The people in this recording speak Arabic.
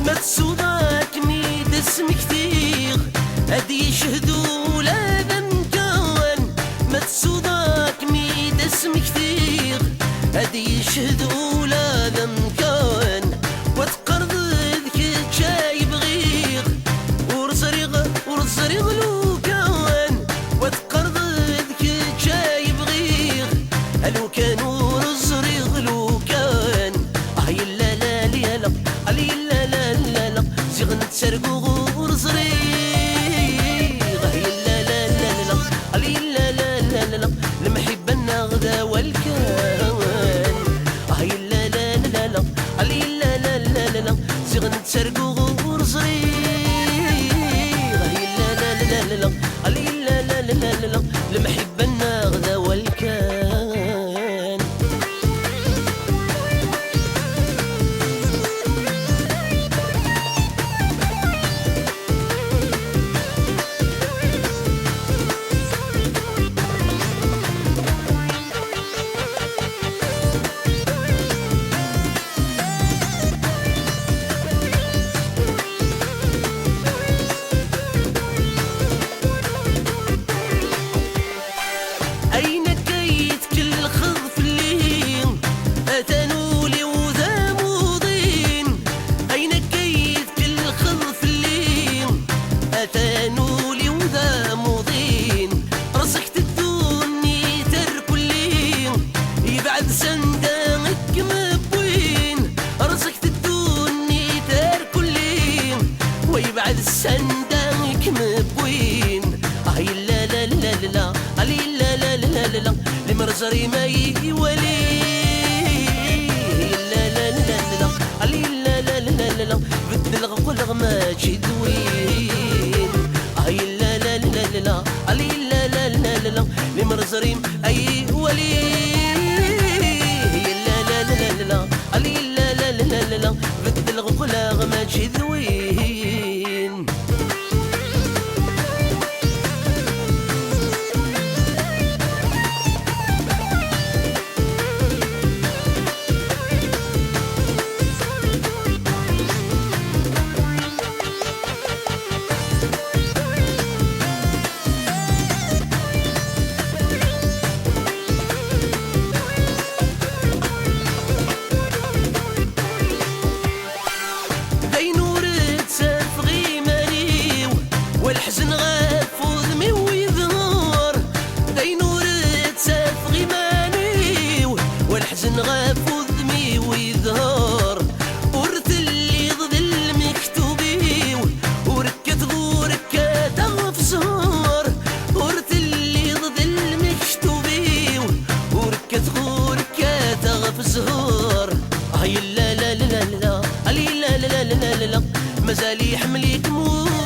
ما تسوداك ميد اسم كثير هادي يشهدوا لا ذنكان. ما تسوداك ميد اسم كثير هادي يشهدوا لا ذنكان. وتقرض ذك شايب غير ورزريغ لو كان. وتقرض ذك شايب غير لو كان ورزريغ لو كان. يلا لا لا لا يلا لا لا لا زغن تسرقو غور صريغ. يلا لا لا لا يلا لا لا لا المحبة النغدة والكان. يلا لا لا لا يلا لا لا لا زغن تسرقو غور صريغ. يلا لا لا لا يلا لا لا لا المحبة النغدة والكان. بعد السندانك مبوين. يلا لا لا لا يلا لا لا لا المرزري ما يولي. يلا لا لا لا يلا لا لا لا بدل الغلغ ما تشدوين. يلا لا لا لا يلا لا لا لا المرزري اي ولي. يلا لا لا لا يلا لا لا لا بدل الغلغ ما تشدوين. والحزن غافوذ مي ويظهر. دينور تسافغي ماني والحزن غافوذ مي ويظهر. ورث اللي ضد المكتوبي وركت غورك تغف زهر. ورث اللي ضد المكتوبي وركت غورك تغف زهر. يلا لا لا لا لا لا لا لا لا لا مازال يحمل يدموع.